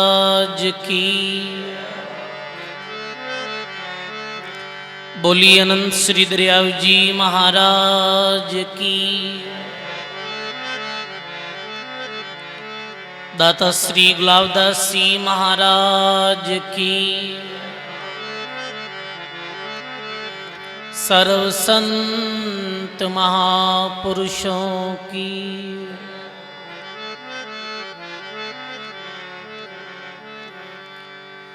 आज की बोली अनंत श्री दरियाव जी महाराज की। दाता श्री गुलाबदास जी महाराज की। सर्व संत महापुरुषों की।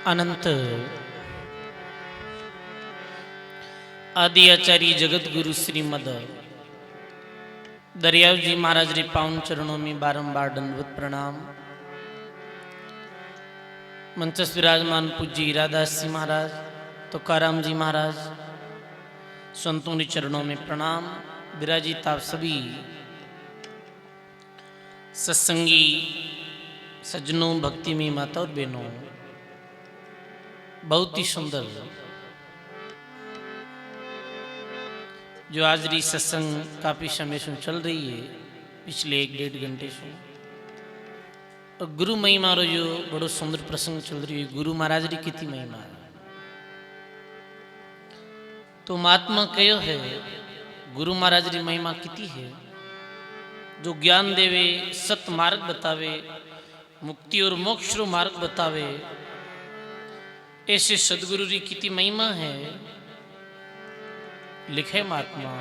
अनंत आदि आचार्य जगत गुरु श्रीमद दरियाव जी महाराज रे पावन चरणों में बारंबार दंडवत प्रणाम। मंचस विराजमान पूज्य हीरादास जी महाराज, तुकाराम जी महाराज, संतों के चरणों में प्रणाम। विराजित आप सभी सत्संगी सज्जनों, भक्ति में माता और बहनों, बहुत ही सुंदर जो आज री सत्संग काफी समय से चल रही है, पिछले 1-1.5 घंटे से। और गुरु महिमा रो जो बड़ो सुंदर प्रसंग चल रही है, गुरु महाराज री कितनी महिमा है। तो महात्मा कयो है गुरु महाराज री महिमा कितनी है, जो ज्ञान देवे, सत मार्ग बतावे, मुक्ति और मोक्ष रो मार्ग बतावे। ऐसे सदगुरु री कितनी महिमा है। लिखे महात्मा,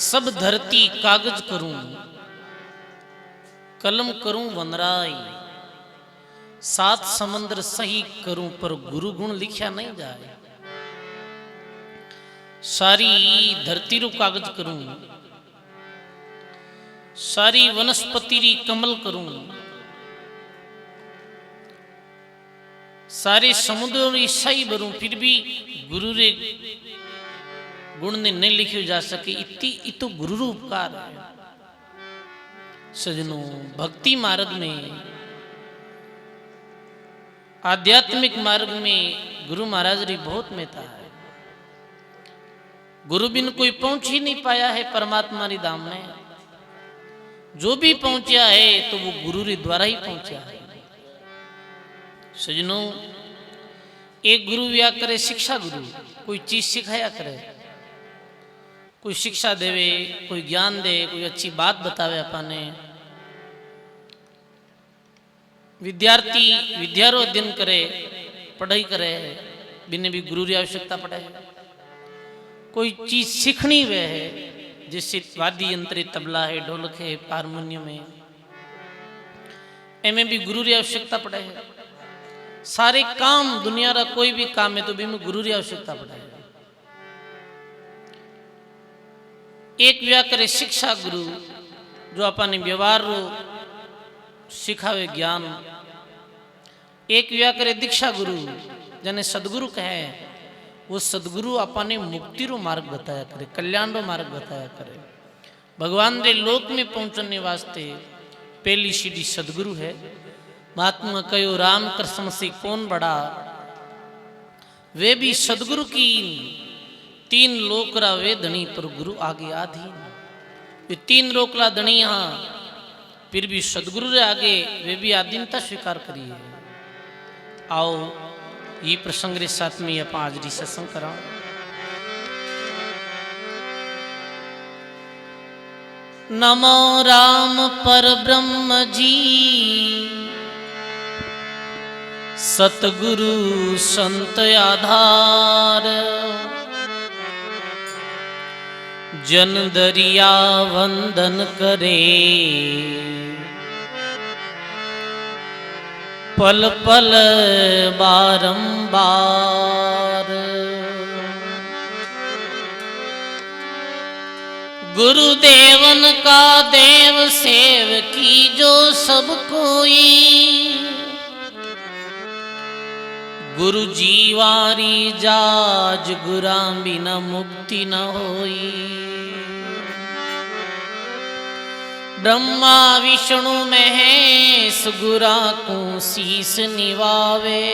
सब धरती कागज करूं, कलम करूं वनराई, 7 समंदर सही करूं, पर गुरु गुण लिखा नहीं जाए। सारी धरती रो कागज करूं, सारी वनस्पति री कमल करूं, सारे समुद्रों री सही भरूं, फिर भी गुरु रे गुण ने नहीं लिखियो जा सके। इतनी तो गुरु रो उपकार है। सजनों, भक्ति मार्ग में, आध्यात्मिक मार्ग में गुरु महाराज री बहुत महत्ता है। गुरु बिन कोई पहुंच ही नहीं पाया है परमात्मा री धाम में। जो भी पहुंचा है तो वो गुरु रे द्वारा ही पहुंचा है। सजनों, एक गुरु व्या करे शिक्षा गुरु, कोई चीज सिखाया करे, कोई शिक्षा देवे, कोई ज्ञान दे, कोई अच्छी बात बतावे अपने। विद्यार्थी विद्यारो अध्ययन करे, पढ़ाई करे, बिना भी गुरु की आवश्यकता पड़े। कोई चीज सीखनी वे है, जैसे वाद्य यंत्र, तबला है, ढोलक है, हारमोनियम है, एमें भी गुरु की आवश्यकता पड़े है। सारे काम दुनिया का कोई भी काम है तो भी में गुरु की आवश्यकता पड़े। एक व्या करे शिक्षा गुरु, जो अपने व्यवहार रो सिखावे ज्ञान। एक व्या करे दीक्षा गुरु, जने सदगुरु कहे, वो सदगुरु अपने मुक्ति रो मार्ग बताया करे, कल्याण रो मार्ग बताया करे। भगवान रे लोक में पहुंचने वास्ते पहली सीढ़ी सदगुरु है। महात्मा कयो राम कृष्ण से कौन बड़ा, वे भी सदगुरु की 3 लोकरा वे धनी, पर गुरु आगे आधीन। वे 3 लोकला धनी यहाँ, फिर भी सदगुरु रे आगे वे भी आधीनता स्वीकार करिए। आओ ये प्रसंग रे साथ में अपन आज री सत्संग करा। नमो राम पर ब्रह्म जी, सतगुरु संत आधार, जन दरिया वंदन करे, पल पल बारंबार। गुरुदेवन का देव सेव की जो सब कोई, गुरु जीवारी जाज गुरा बिना मुक्ति न होई। ब्रह्मा विष्णु महेश गुरा को शीस निवावे,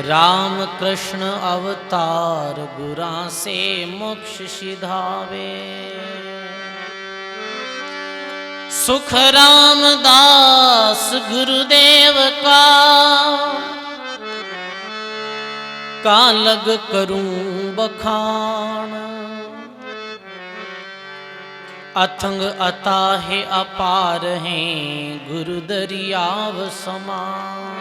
राम कृष्ण अवतार गुरा से मोक्ष सिधावे। सुख रामदास गुरुदेव का लग करूं बखान। अथंग अताह अपार हैं गुरु दरियाव समान।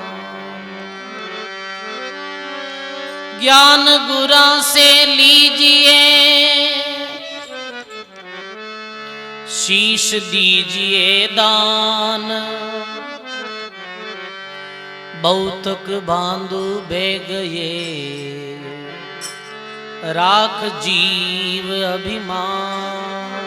ज्ञान गुरा से लीजिए शीश दीजिए दान। बहुतक बांधु बह गए राख जीव अभिमान।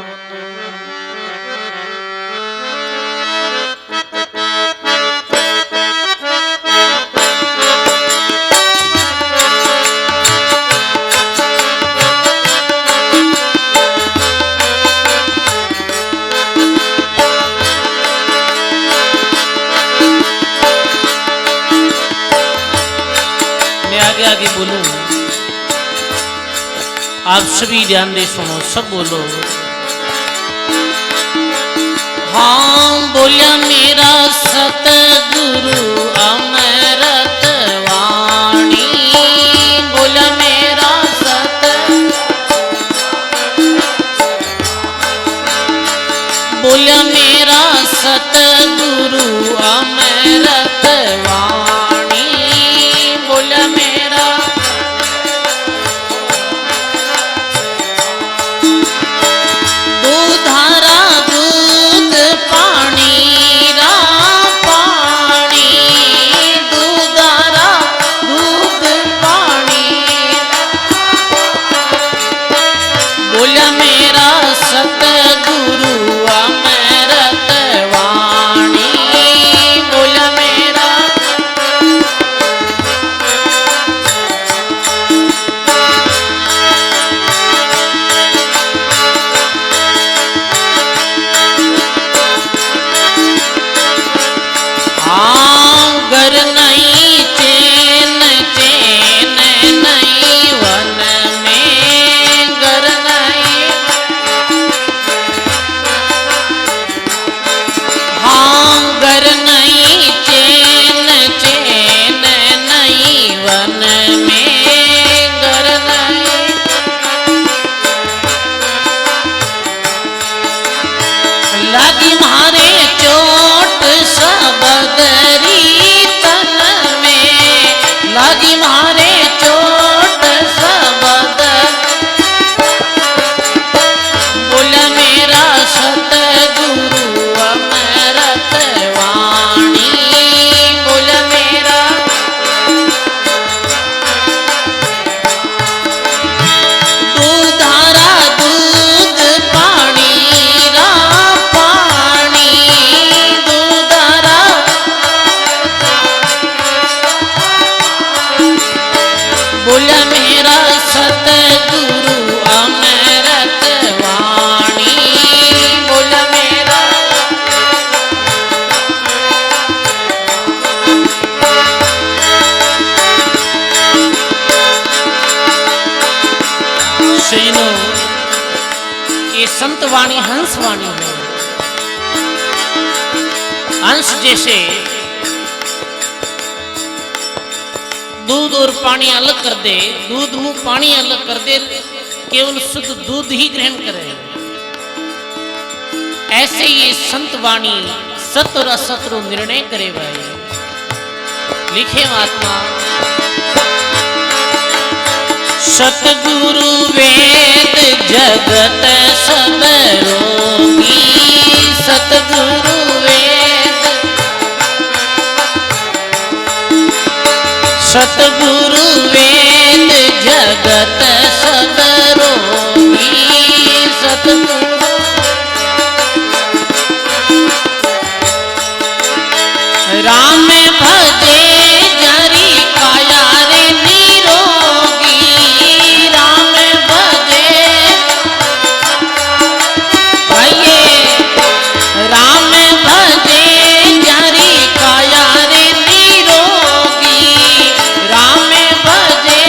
आगे बोलूं, आप सभी ध्यान दे सुनो, सब बोलो। हाँ बोलिया मेरा सतगुरु अमृत वाणी। बोलिया मेरा बोलिया मेरा सतगुरु अमृत वाणी। बोलिया मेरा दूधारा दूध पानी रा पानी। दूधारा दूध पानी। बोलिया मेरा सतगुरु अमृत वाणी। बोलिया मेरा गर नहीं चैन चैन नहीं वन में। गर नहीं हाँ गर नहीं चैन चैन नहीं वन में। गर नहीं लगी मारे चोट सबदरी तन में। लगी मारे चोट सबद। बोला मेरा सतगुरु अमृत वाणी। बोला मेरा दूधारा दूध पानी रा पानी। दूधारा बोला मेरा सतगुरु अमृत वाणी। बोला मेरा सजनों, ये संत वाणी हंस वाणी है। हंस जैसे दूध और पानी अलग कर दे, दूध मुंह पानी अलग कर दे, केवल शुद्ध दूध ही ग्रहण करे। ऐसे ये संत वाणी सत्य और असत्य रो निर्णय करे भाई। लिखे महात्मा सतगुरु वेद जगत सब रोगी। सतगुरु वेद सतगुरु वेद जगत सब रोगी। सतगुरु राम भजे जरी काया रे निरोगी। राम भजे भाइये राम भजे जरी काया रे निरोगी। राम भजे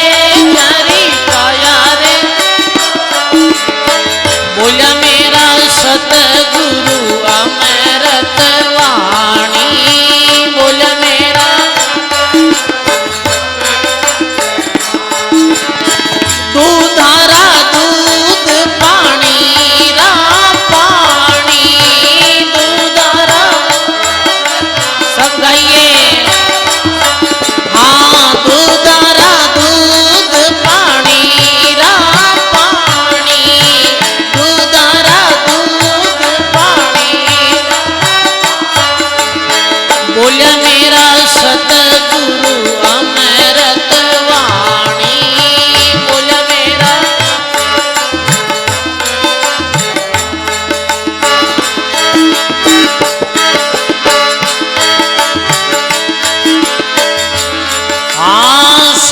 जरी काया रे। बोला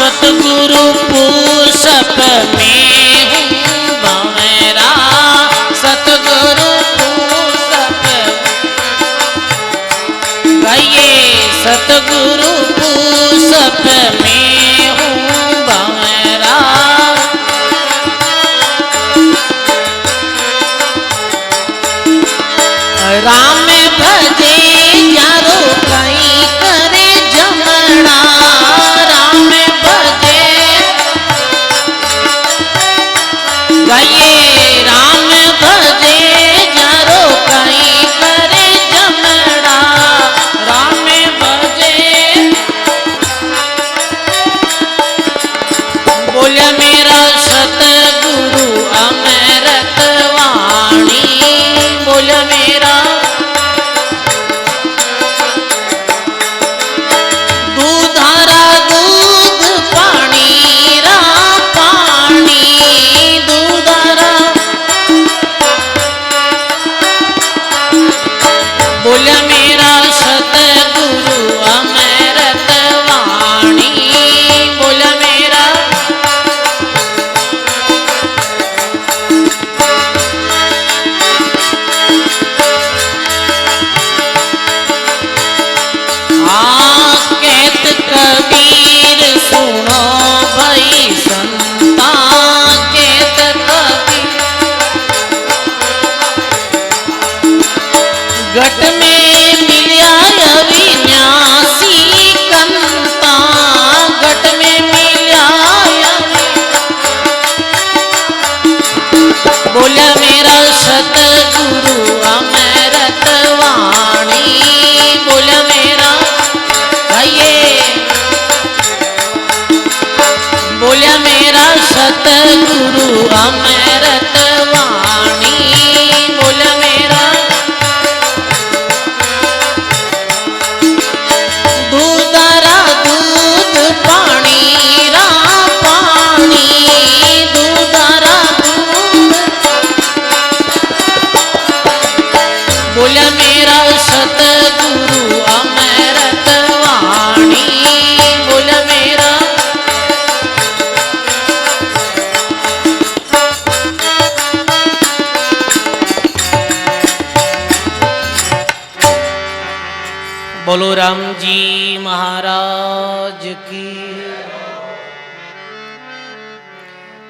सतगुरु पूसप में हूँ भंवरा, सतगुरु पूसप गाइए, सतगुरु पूसप में हूँ भंवरा। राम भजे यारो कहीं करे जमना, राम भजे गाइए, राम भजे यारो कहीं करे जमना, राम भजे बोलिया मेरा सतगुरु अमृत वाणी, बोलिया मेरा दूधारा दूध पानी रा पानी, दूधारा बोलिया मेरा सतगुरु अमृत वाणी, बोलिया मेरा कहत कबीर सुनो भाई संता, कहत कबीर घट में मिलिया अविनाशी कंता, घट में मिलिया बोलिया मेरा सतगुरु अमृत वाणी, बोलिया मेरा बोलिया मेरा सतगुरु अमृत वाणी, बोलिया मेरा दूधारा दूध पानी रा पानी, दूधारा दूध बोलिया मेरा सतगुरु अमृत वाणी, बोलिया मेरा बोलो राम जी महाराज की।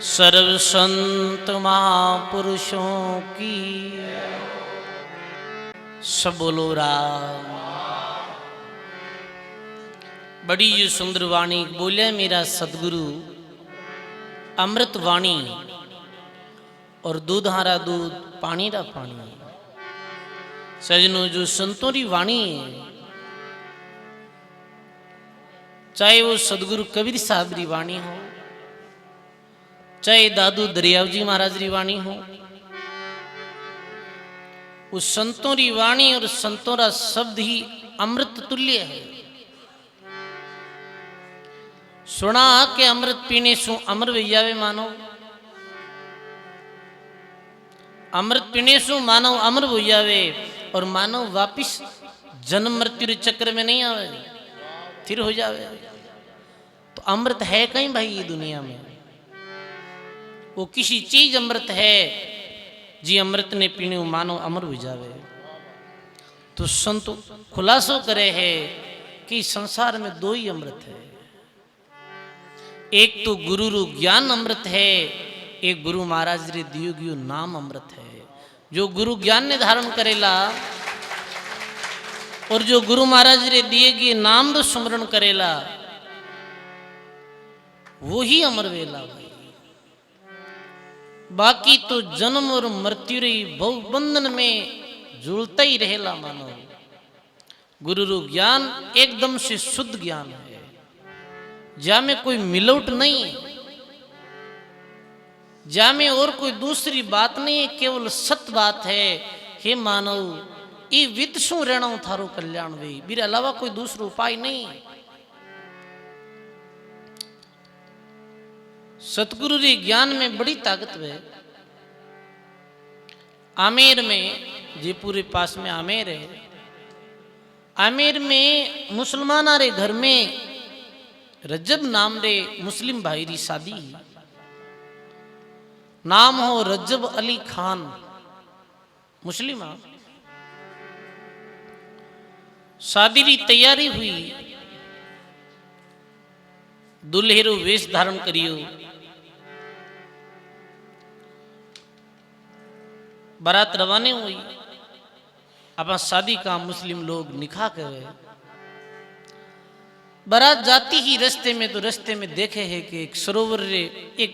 सर्व संत महापुरुषों की सब बोलो राम। बड़ी जो सुंदर वाणी बोले मेरा सदगुरु अमृत वाणी और दूध हारा दूध पानी रा पानी। सजनों जो संतों की वाणी है, चाहे वो सदगुरु कबीर साहब की वाणी हो, चाहे दादू दरियाव जी महाराज की वाणी हो, उस संतों की वाणी और संतों का शब्द ही अमृत तुल्य है। सुना के अमृत पीने सु अमर वे जावे मानो, अमृत पीने सु मानव अमर हो जावे और मानव वापिस जन्म मृत्यु चक्र में नहीं आवे, स्थिर हो जावे। तो अमृत है कहीं भाई ये दुनिया में? वो किसी चीज अमृत है जी अमृत ने पीने मानो अमर हो जावे। तो संत खुलासो करे है कि संसार में दो ही अमृत है, एक तो गुरु रू ज्ञान अमृत है, एक गुरु महाराज रे दियो गयो नाम अमृत है। जो गुरु ज्ञान ने धारण करेला और जो गुरु महाराज रे दिए गए नाम दो स्मरण करेला वो ही अमर वेला भाई। बाकी तो जन्म और मृत्यु रे बहुबंधन में झूलता ही रहेला मानो। गुरु रू ज्ञान एकदम से शुद्ध ज्ञान है, जा में कोई मिलावट नहीं है, जा में और कोई दूसरी बात नहीं है, केवल सत्य बात है। हे मानव ये विद शू रहना थारो कल्याण वे, मेरे अलावा कोई दूसरा उपाय नहीं। सतगुरु रे ज्ञान में बड़ी ताकत है। आमेर में, जयपुर पास में आमेर है, आमेर में मुसलमान रे घर में रजब नाम रे मुस्लिम भाई री शादी, नाम हो रजब अली खान, मुस्लिम। शादी री तैयारी हुई, दुल्हेरो वेश धारण करियो, बारात रवाने हुई। अब शादी का मुस्लिम लोग निकाह करे। बारात जाती ही रास्ते में तो रास्ते में देखे है कि एक सरोवर रे, एक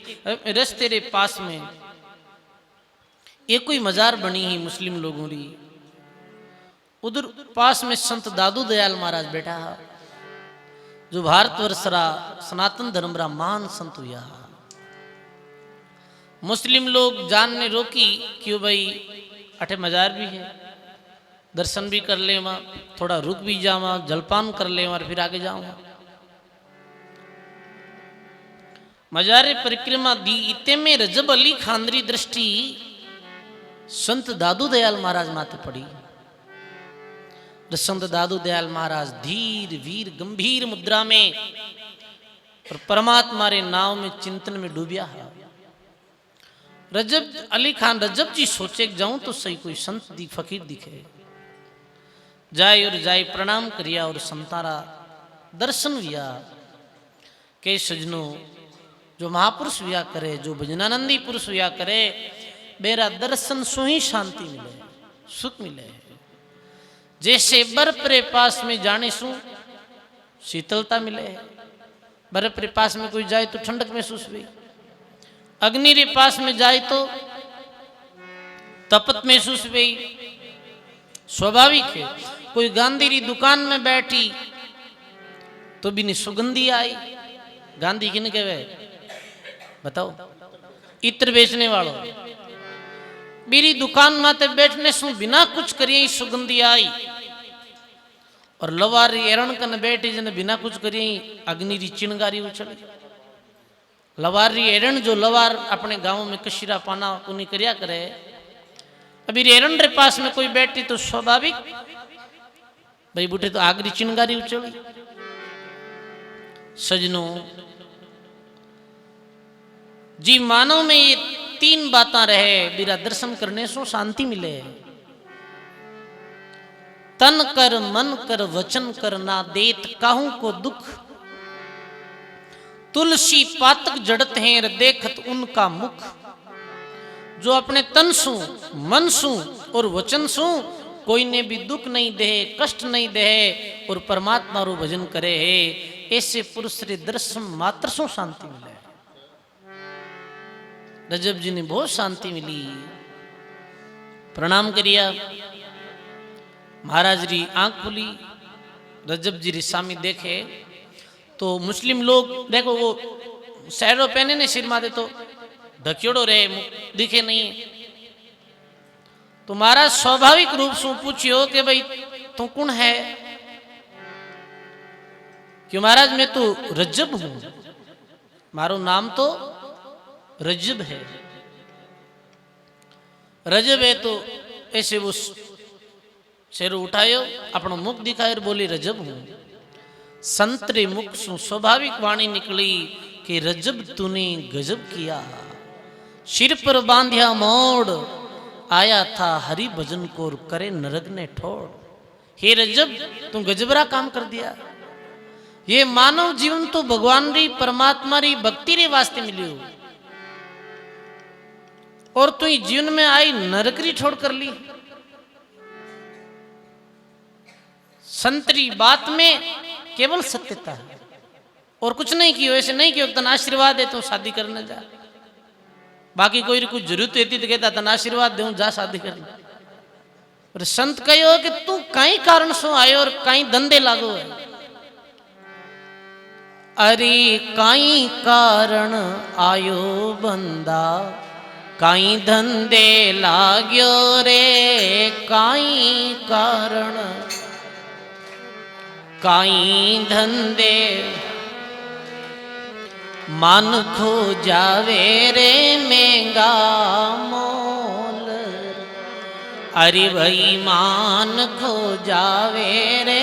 रास्ते रे पास में एक कोई मजार बनी ही मुस्लिम लोगों री। उधर पास में संत दादू दयाल महाराज बैठा, जो भारतवर्ष रा सनातन धर्म रा महान संत हुआ। मुस्लिम लोग जानने रोकी क्यों भाई अठे मजार भी है, दर्शन भी कर ले, वहां थोड़ा रुक भी जावा, जलपान कर ले और फिर आगे जाऊंगा। मजारे परिक्रमा दी इते में रजब अली खानरी दृष्टि संत दादू दयाल महाराज माथे पड़ी। संत दादू दयाल महाराज धीर वीर गंभीर मुद्रा में और परमात्मा रे नाव में चिंतन में डूबिया है। रजब अली खान रजब जी सोचे जाऊं तो सही कोई संत दी फकीर दिखे, जाए और जाए प्रणाम करिया और संतारा दर्शन हुआ। के सजनों, जो महापुरुष हुआ करे, जो भजनानंदी पुरुष हुआ करे, मेरा दर्शन सु ही शांति मिले, सुख मिले। जैसे बर्फ रे पास में जाने सु शीतलता मिले, बर्फ रे पास में कोई जाए तो ठंडक महसूस हुई, अग्नि रे पास में जाए तो तपत महसूस हुई। स्वाभाविक है, कोई गांधी री दुकान में बैठी तो भी नहीं सुगंधी आई। गांधी किन कहवे बताओ? इत्र बेचने वालों। मेरी दुकान माते बैठने से बिना कुछ करिए सुगंधी आई, और लवारी एरण कन बैठी जन बिना कुछ करिए अग्नि री चिंगारी उछली। लवारी एरण जो लवार अपने गांव में कशीरा पाना कुनी करिया करे, अभी एरण रे पास में कोई बैठी तो स्वाभाविक भाई बूढ़े तो आगरी चिंगारी उछली। सजनों जी, मानव में ये तीन बातें रहे, मेरा दर्शन करने से शांति मिले। तन कर मन कर वचन कर ना देत काहू को दुख, तुलसी पातक जड़त हैं देखत उनका मुख। जो अपने तन सु मन सु और वचन सु कोई ने भी दुख नहीं दे, कष्ट नहीं दे और परमात्मा रो भजन करे है, ऐसे पुरुष रे दर्शन मात्र सु शांति मिले। रजब जी ने बहुत शांति मिली, प्रणाम करिया। महाराज री आंख खुली, रजब जी री सामी देखे तो मुस्लिम लोग देखो वो सहरो पहने ने सिर माथे तो ढक्योड़ो रहे, दिखे नहीं। तो महाराज स्वाभाविक रूप से पूछियो कि भाई तू कौन है? क्यों महाराज मैं तो रजब हूं, मारो नाम तो रजब है। रजब है तो ऐसे वो शेर उठायो, अपना मुख दिखाए और बोली रजब हूं। संतरे मुख सु स्वाभाविक वाणी निकली कि रजब तूने गजब किया, सिर पर बांध्या मोड़, आया था हरि भजन को करे नरक ने ठोड़। हे रजब तू गजबरा काम कर दिया। ये मानव जीवन तो भगवान री परमात्मा री भक्ति रे वास्ते मिलियो, और तू जीवन में आई नरकरी छोड़ कर ली। संतरी बात में केवल सत्यता है और कुछ नहीं कियो। ऐसे नहीं कियो तन आशीर्वाद है तो शादी करने जा, बाकी कोई कुछ जरूरत होती तो कहता तन आशीर्वाद दे जा शादी करने। और संत कहो कि तू कई कारण सो आयो और कई धंधे लागो है। अरे कई कारण आयो बंदा, कई धंधे लाग्यो रे, कई कारण कई धंधे मन खो जावे रे महंगा मोल। अरे भाई मान खो जावे रे,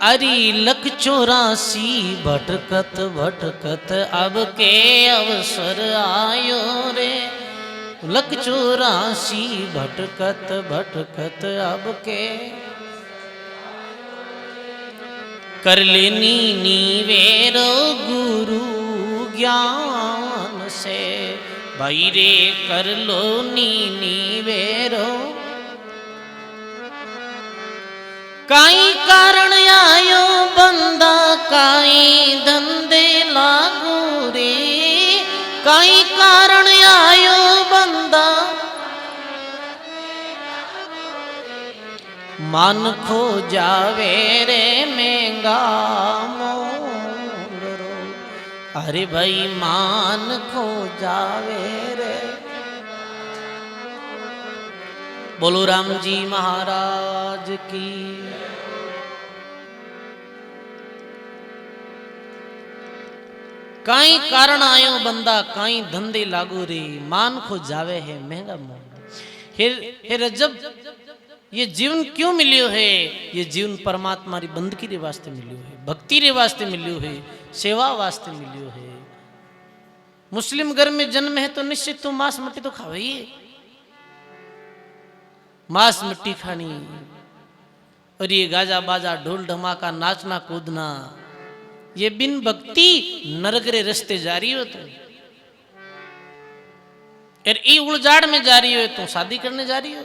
अरी लख 84 भटकत भटकत अब के अवसर आयो रे। लख 84 भटकत भटकत अब के कर लेनी नीवेरो गुरु ज्ञान से। भाई रे कर लो नीवेरो। काई कारण आयो बंदा काई धंधे लागू रे। काई कारण आयो बंदा मान खो जावे रे महंगा मोरो। अरे भाई मान खो जावे रे। बोलो राम जी महाराज की। काई कारण आयो बंदा काई धंधे लागू रे। मान खो जावे है महंगा मोरो। हे रजब ये जीवन क्यों मिलियो है? ये जीवन परमात्मा री बंदगी रे वास्ते मिलियो है, भक्ति रे वास्ते मिलियो है, सेवा वास्ते मिलियो है। मुस्लिम घर में जन्म है तो निश्चित तो मांस मट्टी तो खावे ही। मांस मट्टी खानी और ये गाजा बाजा ढोल धमाका नाचना कूदना, ये बिन भक्ति नरक रे रस्ते जा रही हो। तो यार ये उलझाड़ में जा रही हो, तुम शादी करने जा रही हो।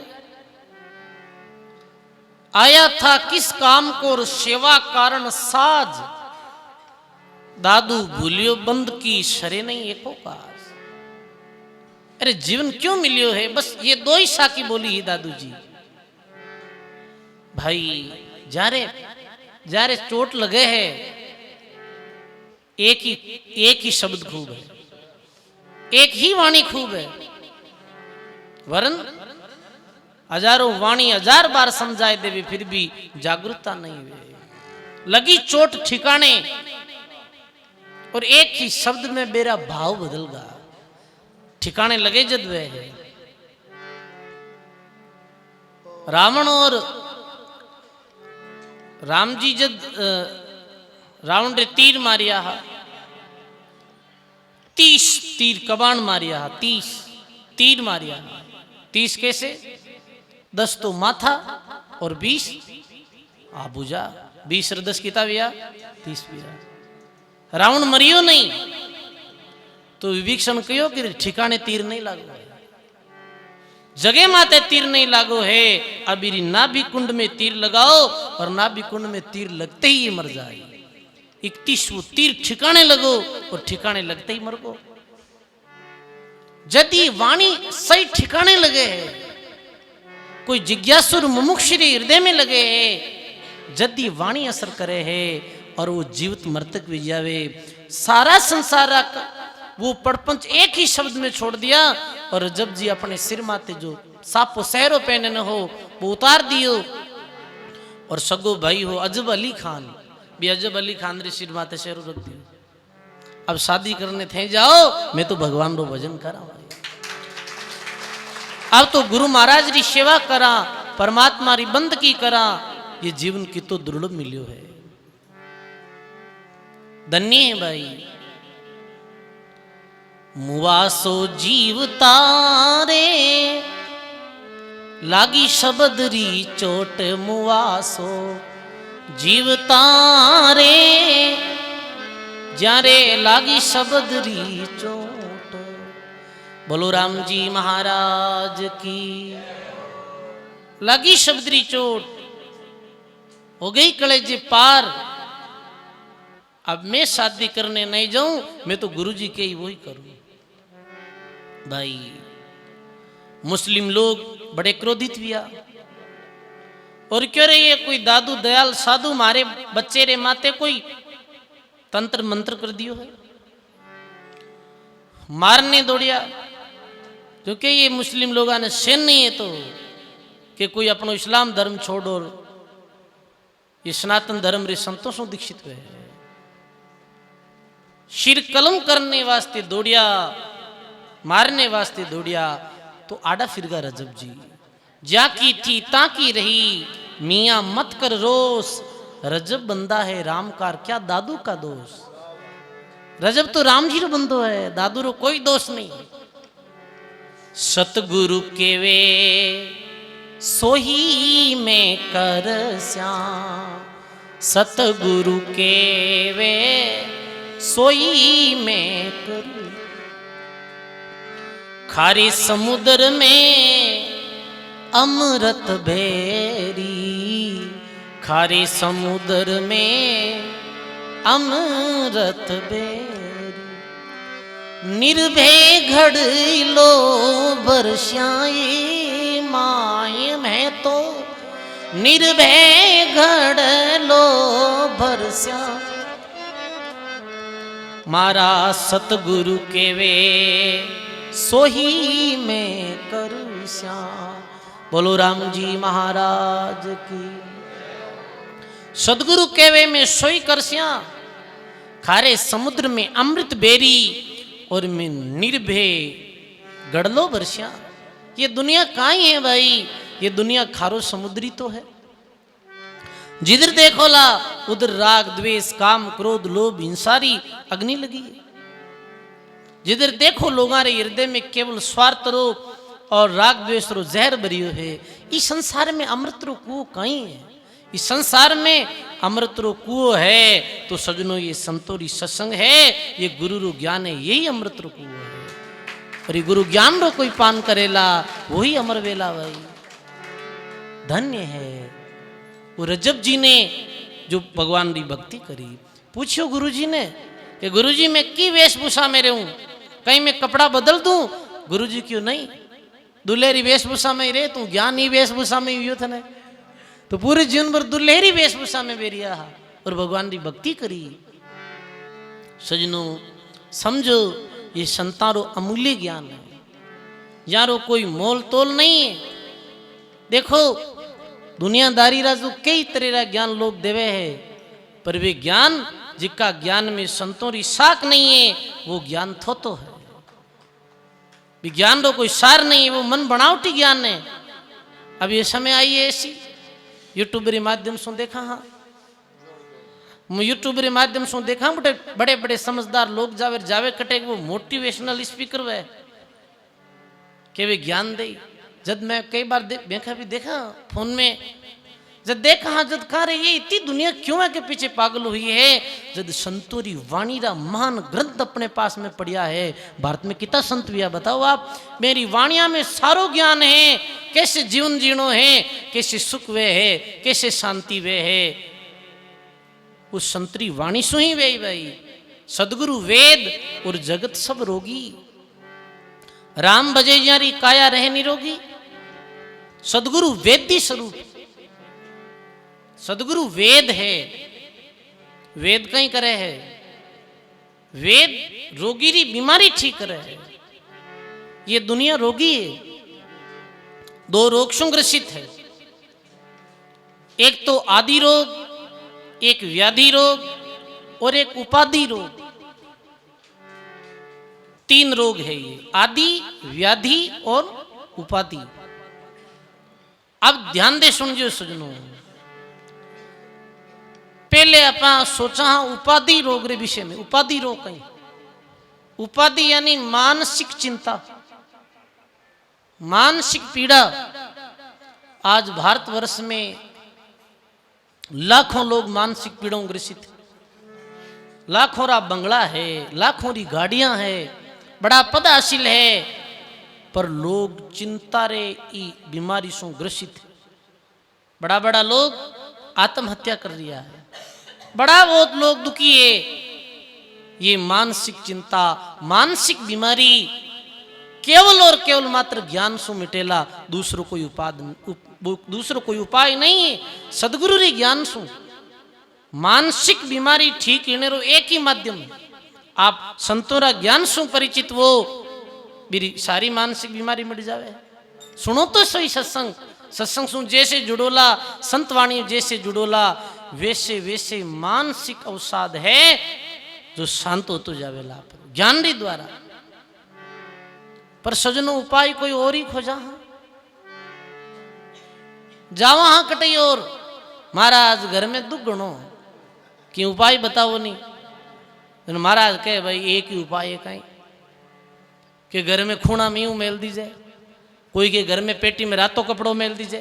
आया था किस काम को और सेवा कारण साज। दादू भूलियो बंद की शरे नहीं एको काज। अरे जीवन क्यों मिलियो है? बस ये दो ही साकी बोली ही दादू जी। भाई जारे चोट लगे है, एक ही शब्द खूब है, एक ही वाणी खूब है। वरन हजारों वाणी 1000 बार समझाए देवी फिर भी जागरूकता नहीं हुई। लगी चोट ठिकाने और एक ही शब्द में मेरा भाव बदल गया। ठिकाने लगे जद वे है रावण और राम जी जद रावण रे तीर मारिया 30 तीर कबाण मारिया 30 तीर मारिया। 30 कैसे? 10 तो माथा और 20 आबुजा। 20 और 10 किता बिया 30 बिया। रावण मरियो नहीं तो विभीषण कहो कि ठिकाने तीर नहीं लागो है, जगह माते तीर नहीं लागो है। अभी नाभि कुंड में तीर लगाओ और नाभि कुंड में तीर लगते ही ये मर जाए। 31 वो तीर ठिकाने लगो और ठिकाने लगते ही मर गो। यदि वाणी सही ठिकाने लगे है, कोई जिज्ञासुर मुमुक्षुरी हृदय में लगे है, यदि वाणी असर करे है और वो जीवित मृतक भी जावे, सारा संसार वो प्रपंच एक ही शब्द में छोड़ दिया। और जब जी अपने सिर माते जो सापो सहरो पहने न हो वो उतार दियो। और सगो भाई हो अजब अली खान भी अजब अली खान रे सिर माते सहरो रख दियो। अब शादी करने थे जाओ, मैं तो भगवान रो भजन करा, अब तो गुरु महाराज री सेवा करा, परमात्मा री बंदगी करा। ये जीवन की तो दुर्लभ मिलियो है। धन्य है भाई। मुवासो जीव तारे लागी शब्द री चोट। मुवासो जीव तारे जारे लागी शब्द री चोट। बोलो राम जी महाराज की। लगी शब्द री चोट, हो गई कलेजे पार। अब मैं शादी करने नहीं जाऊं, मैं तो गुरुजी के ही वही करूं। भाई मुस्लिम लोग बड़े क्रोधित हुआ और क्यों रे ये कोई दादू दयाल साधु मारे बच्चे रे माते कोई तंत्र मंत्र कर दियो है। मारने दौड़िया, क्योंकि ये मुस्लिम लोगों ने सेन नहीं है तो कि कोई अपनो इस्लाम धर्म छोड़ और ये सनातन धर्म रे संतोषों दीक्षित हुए है। शिर कलम करने वास्ते दौड़िया, मारने वास्ते दौड़िया तो आड़ा फिरगा रजब जी। जा की थी ताकी रही मियाँ मत कर रोस, रजब बंदा है राम कार, क्या दादू का दोष। रजब तो राम जी रो बंदो है, दादू रो कोई दोष नहीं। सतगुरु के वे सोही में कर श्याम, सतगुरु के वे सोई में करूं। खारे समुद्र में अमृत भेरी, खारे समुद्र में अमृत भेरी। निर्भय घड़ लो बरसाए माय में तो, निर्भय घड़ लो बरसा। मारा सतगुरु के वे सोही में करूं श्याम। बोलो राम जी महाराज की। सदगुरु के वे में सोई कर श्याम, खारे समुद्र में अमृत बेरी और मैं निर्भय गड़लो बरस्या। ये दुनिया कहाँ है भाई, ये दुनिया खारो समुद्री तो है। जिधर देखो ला उधर राग द्वेष काम क्रोध लोभ हिंसारी अग्नि लगी है। जिधर देखो लोगों रे हृदय में केवल स्वार्थ रो और राग द्वेष रो जहर भरियो है। इस संसार में अमृत रो कुओं कहीं है, इस संसार में अमृत रो कुओं है। तो सजनों ये संतोरी सत्संग है, ये गुरु रो ज्ञान है, यही अमृत रो कुओं है। और ये गुरु ज्ञान रो कोई पान करेला वही अमर वेला भाई धन्य है। वो रजब जी ने जो भगवान की भक्ति करी, पूछो गुरु जी ने कि गुरु जी मैं की वेशभूषा में रहूं, कहीं मैं कपड़ा बदल दूं। गुरु जी क्यों नहीं, दुल्हेरी वेशभूषा में ही रहे तू, ज्ञान ही वेशभूषा में ही था ने। तो पूरे जीवन भर दुल्हेरी वेशभूषा में बेरिया और भगवान की भक्ति करी। सजनों समझो ये संतारो अमूल्य ज्ञान है, यारो कोई मोल तोल नहीं है। देखो दुनियादारी राजू कई तरह का ज्ञान लोग देवे है, पर वे ज्ञान जिसका ज्ञान में संतों री साख नहीं है वो ज्ञान थोतो है। विज्ञान रो कोई सार नहीं है, वो मन बनावटी ज्ञान है। अब ये समय आई है ऐसी यूट्यूब के माध्यम से देखा, हाँ यूट्यूब के माध्यम से देखा बड़े बड़े बड़े समझदार लोग जावे कटे वो मोटिवेशनल स्पीकर वे के वे ज्ञान दे। जब मैं कई बार देखा फोन में, जब देखा हाँ जब कह रहे ये इतनी दुनिया क्यों है के पीछे पागल हुई है। जब संतोरी वाणी रा महान ग्रंथ अपने पास में पढ़िया है। भारत में कितना संत भी है बताओ आप, मेरी वाणिया में सारो ज्ञान है, कैसे जीवन जीनो है, कैसे सुख वे है, कैसे शांति वे है। उस संतरी वाणी सु ही वे भाई सदगुरु वेद और जगत सब रोगी। राम बजे यारी काया रहे निरोगी। सदगुरु वेदी स्वरूप, सदगुरु वेद है, वेद कहीं करे है, वेद रोगी री बीमारी ठीक करे है। ये दुनिया रोगी है, दो रोग से ग्रसित है, एक तो आदि रोग, एक व्याधि रोग और एक उपाधि रोग। तीन रोग है ये, आदि व्याधि और उपाधि। अब ध्यान दे सुनजो सजनों, पहले अपना सोचा हाँ उपाधि रोग रे विषय में। उपाधि रोग कहीं, उपाधि यानी मानसिक चिंता, मानसिक पीड़ा। आज भारतवर्ष में लाखों लोग मानसिक पीड़ाओं ग्रसित है। लाखों रा बंगला है, लाखों री गाड़ियां है, बड़ा पद हासिल है, पर लोग चिंता रे ई बीमारी से ग्रसित है। बड़ा बड़ा लोग आत्महत्या कर दिया है, बड़ा बहुत लोग दुखी है। ये मानसिक चिंता, मानसिक बीमारी केवल और केवल मात्र ज्ञान से मिटेला, दूसरों कोई उपाय नहीं है। सदगुरु रे ज्ञान से मानसिक बीमारी ठीक होने रो एक ही माध्यम है। आप संतोरा ज्ञान से परिचित वो मेरी सारी मानसिक बीमारी मिट जावे। सुनो तो सही सत्संग, सत्संग सुन जैसे जुड़ोला, संत वाणी जैसे जुड़ोला, वैसे वैसे मानसिक अवसाद है जो शांत हो तो जावेला ज्ञान री द्वारा। पर सजनो उपाय कोई और ही खोजा, जावा हाँ कटई और महाराज घर में दुख गणो कि उपाय बताओ नहीं। तो महाराज कहे भाई एक ही उपाय है कहीं कि घर में खूणा में यूं मेल दीजिए, कोई के घर में पेटी में रातों कपड़ों मेल दीजिए,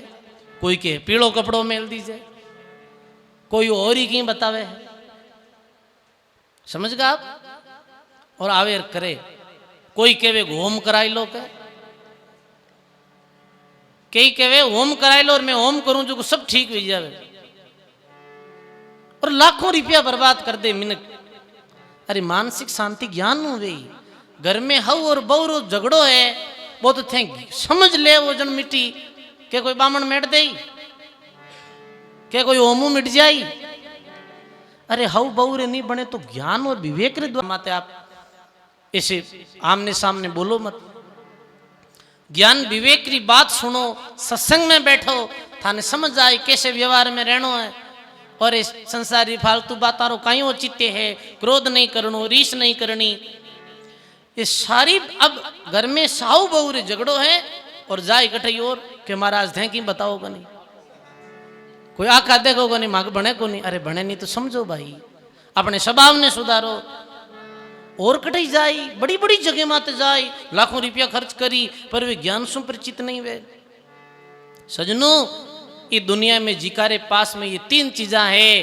कोई के पीड़ो कपड़ों मेल दीजिए, कोई और ही कहीं बतावे, समझ गए आप। और आवेर करे, कोई कहे होम कराई लो, कई कहे होम कराई लो और मैं होम करूं जो सब ठीक हो जावे, और लाखों रुपया बर्बाद कर दे मिनट। अरे मानसिक शांति ज्ञान हो गई, घर में हव और बहु झगड़ो है वो तो थे समझ ले वो जन मिट्टी के कोई बामण मेट दे के कोई ओमू मिट जाई। अरे हव बहु रे नहीं बने तो ज्ञान और विवेक रे द्वारा माते आप ऐसे आमने सामने बोलो मत। ज्ञान विवेक की बात सुनो, सत्संग में बैठो, थाने समझ आए कैसे व्यवहार में रहना है। और इस संसारी फालतू बातारो कहीं चित्ते है, क्रोध नहीं करनो, रीस नहीं करनी, ये सारी अब घर में साहू बहू रे झगड़ो है और जाए इकट्ठे और के महाराज थे कि बताओगा नहीं, कोई आखा देखोगा नहीं, मांग बने को नहीं। अरे बने नहीं तो समझो भाई, अपने स्वभाव ने सुधारो। और कटई जाई, बड़ी बड़ी जगह माते जाए, लाखों रुपया खर्च करी, पर वे ज्ञान से परिचित नहीं वे। सजनों, ये दुनिया में जिकारे पास में ये तीन चीजा है,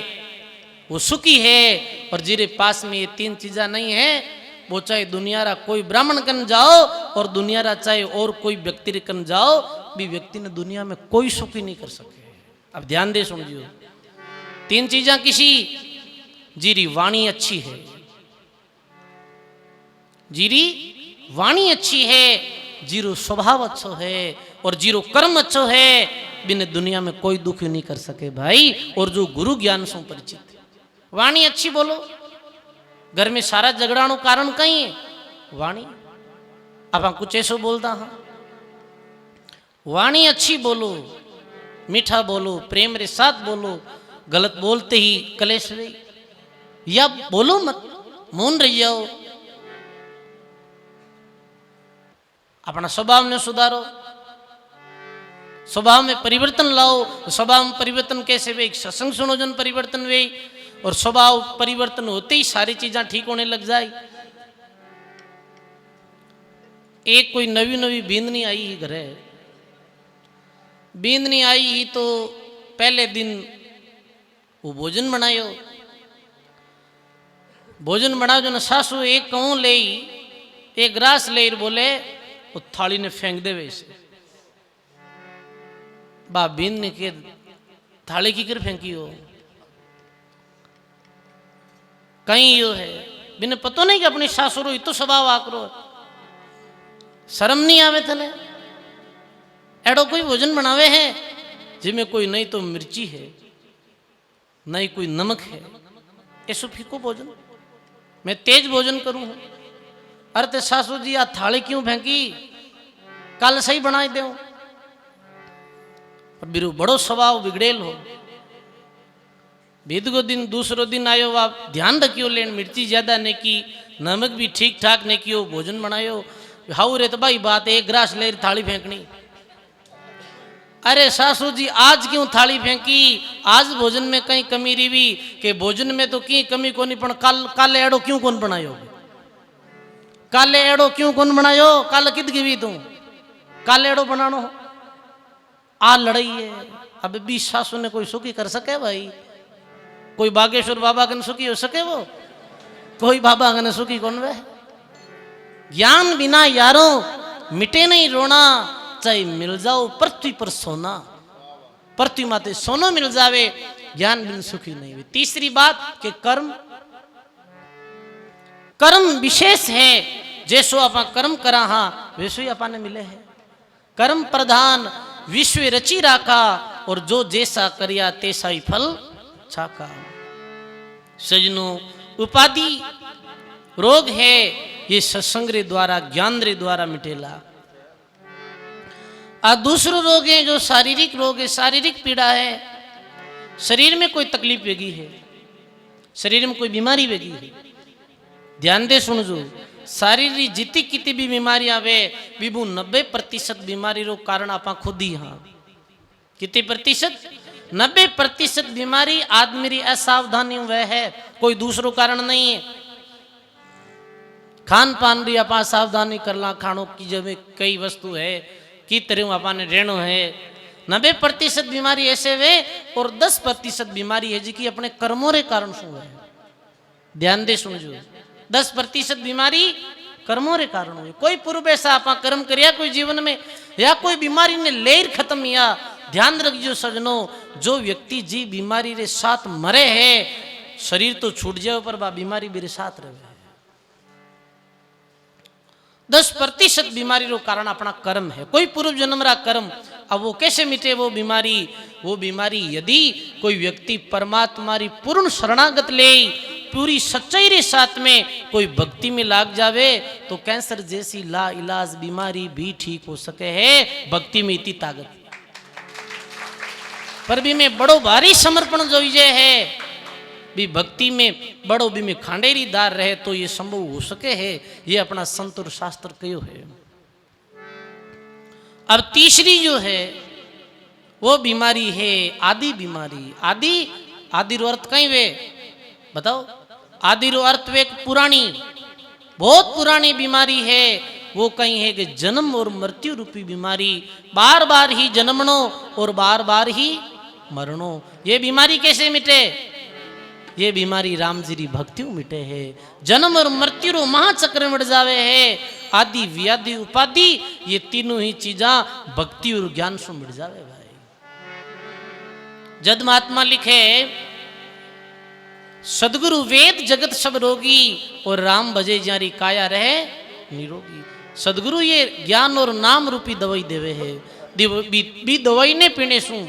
वो सुखी है, और जिरे पास में ये तीन चीजा नहीं है, वो चाहे दुनियारा कोई ब्राह्मण कन जाओ और दुनियारा चाहे और कोई व्यक्ति कन जाओ, भी व्यक्ति ने दुनिया में कोई सुखी नहीं कर सके। अब ध्यान दे सुनियो, तीन चीजा किसी, जीरी वाणी अच्छी है, जीरी वाणी अच्छी है, जीरो स्वभाव अच्छो है, और जीरो कर्म अच्छो है, बिन दुनिया में कोई दुखी नहीं कर सके भाई। और जो गुरु ज्ञान से परिचित है, वाणी अच्छी बोलो। घर में सारा झगड़ानो कारण कहीं है वाणी। अब हम कुछ ऐसो बोलता हाँ, वाणी अच्छी बोलो, मीठा बोलो, प्रेम रे साथ बोलो, गलत बोलते ही कलेश रही, या बोलो मत, मौन रह जाओ। अपना स्वभाव ने सुधारो, स्वभाव में परिवर्तन लाओ। स्वभाव में परिवर्तन कैसे वे, सत्संग सुनो जन परिवर्तन वे, और स्वभाव परिवर्तन होते ही सारी चीजें ठीक होने लग जाए। एक कोई नवी नवी बींदनी आई ही घरे, बींदनी आई ही तो पहले दिन वो भोजन बनायो, भोजन बनाओ जो न सासू एक कहूँ ले, एक ग्रास ले, बोले वो थाली ने फेंक दे वैसे। बा बीन ने के थाली की कर फेंकी हो, कहीं यो है बिन पतो नहीं कि अपनी सासुरो इतो स्वभाव आकरो, शर्म नहीं आवे थले। एडो कोई भोजन बनावे है जिसमें कोई नहीं तो मिर्ची है, नहीं कोई नमक है, ऐसो फीको भोजन, मैं तेज भोजन करूं। अरे ते सासू जी आ थाली क्यों फेंकी, कल सही बनाई दे। बिरु बड़ो स्वभाव बिगड़ेल हो, बीत को दिन दूसरो दिन आयो, आप ध्यान रखियो लेन, मिर्ची ज्यादा नहीं की, नमक भी ठीक ठाक नहीं कियो, भोजन बनायो। हाउ रे तो भाई बात एक ग्रास ले थाली फेंकनी। अरे सासू जी आज क्यों थाली फेंकी, आज भोजन में कहीं कमी रही के, भोजन में तो की कमी को नहीं, पण काले एड़ो क्यों कौन बनायो, काले एड़ो क्यों कौन बनायो, कल किद गिवी तू, काले एड़ो बनानो। आ लड़ाई है, अब भी सासू ने कोई सुखी कर सके भाई, कोई बागेश्वर बाबा कन सुखी हो सके वो, कोई बाबा कन सुखी कौन वे। ज्ञान बिना यारो मिटे नहीं रोना, चाहे मिल जाओ पृथ्वी पर सोना, पृथ्वी माते सोनो मिल जावे, ज्ञान बिन सुखी नहीं हुई। तीसरी बात कि कर्म, कर्म विशेष है, जैसो अपा कर्म करा हाँ वैसो ही अपा ने मिले हैं। कर्म प्रधान विश्व रची राखा, और जो जैसा करिया तैसा ही फल छाका। सजनों, उपाधि रोग है, ये सत्संग रे द्वारा, ज्ञान रे द्वारा मिटेला। आ दूसरो रोग है जो शारीरिक रोग है, शारीरिक पीड़ा है, शरीर में कोई तकलीफ वेगी है, शरीर में कोई बीमारी वेगी है। ध्यान दे सुनजो, शारीरिक जितनी कितनी भी बीमारी आवे, बिबू 90% बीमारी रो कारण आपा खुद ही हाँ। कितने प्रतिशत, 90% बीमारी आदमी री असावधानी वह है, कोई दूसरो कारण नहीं है। खान पान री अपा सावधानी करला, खाणो की जब कई वस्तु है की तरह अपाने रहनो है। 90% बीमारी ऐसे वे और 10% बीमारी है जी अपने कर्मों रे कारण शू है। ध्यान दे सुनजो, 10% बीमारी कर्मों रे कारण हुए। कोई पूर्व ऐसा आप कर्म करिया कोई जीवन में या कोई बीमारी ने लेर खत्म या ध्यान रखियो सजनो, जो व्यक्ति जी बीमारी रे साथ मरे है शरीर तो छूट जाए पर बा बीमारी मेरे साथ रहे। 10% बीमारी रो कारण अपना कर्म है, कोई पूर्व जन्म रा कर्म। अब वो कैसे मिटे वो बीमारी? वो बीमारी यदि कोई व्यक्ति परमात्मा री पूर्ण शरणागत ले, पूरी सच्चाई रे साथ में कोई भक्ति में लाग जावे तो कैंसर जैसी ला इलाज बीमारी भी ठीक हो सके है। भक्ति में इतनी ताकत पर भी में बड़ो भारी समर्पण जो है भी भक्ति में बड़ो भी में खांडेरी दार रहे तो ये संभव हो सके है। ये अपना संत और शास्त्र कहो है। अब तीसरी जो है वो बीमारी है आदि बीमारी। आदि आदि रो अर्थ कहीं वे बताओ? आदि रो अर्थ वे पुरानी, बहुत पुरानी बीमारी है। वो कहीं है कि जन्म और मृत्यु रूपी बीमारी, बार बार ही जन्मनो और बार बार ही मरणो। ये बीमारी कैसे मिटे? ये बीमारी राम जी री भक्ति मिटे है। जन्म और मृत्यु रो महाचक्र मिट जावे है। आदि व्याधि उपाधि ये तीनों ही चीजा भक्ति और ज्ञान से मिट जावे भाई। जद महात्मा लिखे सदगुरु वेद जगत सब रोगी और राम भजे जारी काया रहे निरोगी। सदगुरु ये ज्ञान और नाम रूपी दवाई देवे है। बी दवाई ने पीने सु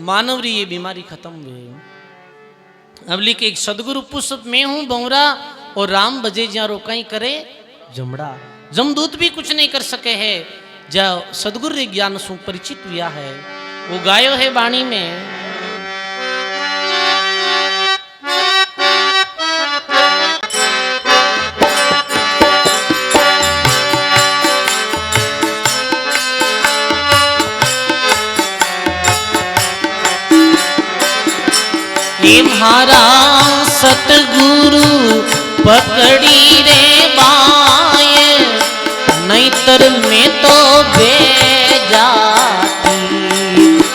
मानव री ये बीमारी खत्म हुए। अब लिखे एक सदगुरु पुष्प में हूं बौरा और राम बजे ज्या रो कहीं करे जमड़ा। जमदूत भी कुछ नहीं कर सके है। जा सदगुरु रे ज्ञान सु परिचित हुआ है वो गायो है वाणी में। म्हारा सतगुरु पकड़ी रे बाए, नैतर में तो बेजाती।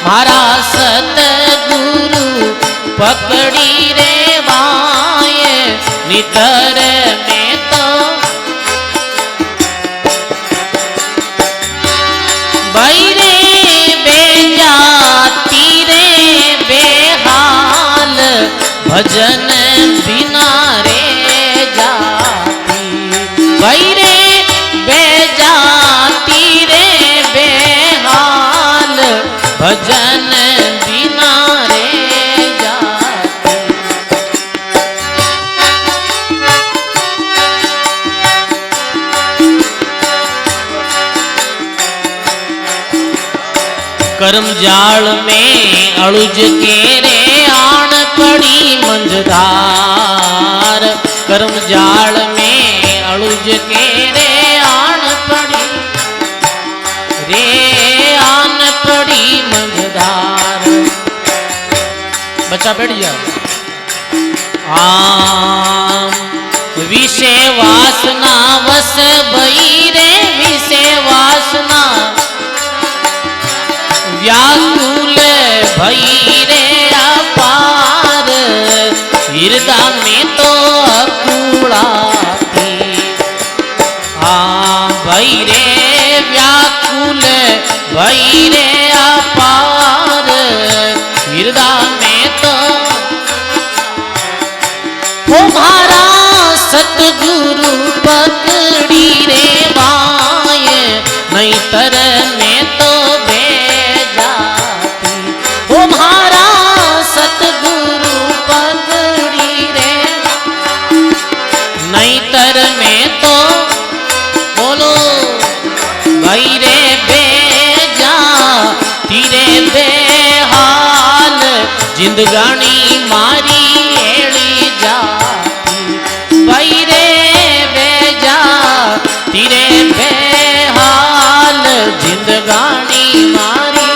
म्हारा सतगुरु पकड़ी रे बाए, नितर में तो बैरे बेजाती रे बेहाल, भजन बिना रे जाती। बैरे बेजाती रे बेहाल, भजन बिना रे जाती। कर्म जाल में अड़ुज के रे आन पड़ी मंझधार। कर्म जाल में अड़ुज के रे आन पड़ी मंझधार। बच्चा बैठ जाओ। आम विषय वासना वस भई रे, विषय वासना व्याकुल भई रे अपार, हृदय में तो अकुड़ाती। हाँ भई रे व्याकुल भई रे अपार, हृदय में तो तुम्हारा सतगुरु पकड़ी रे बाए, नैतर में तो तुम्हारा सतगुरु पकड़ी रे, नैतर में तो बोलो भाई रे बेजा तीरे बेहाल, जिंदगानी मारी एड़ी जाती। भाई रे बेजा तीरे बेहाल, जिंदगानी मारी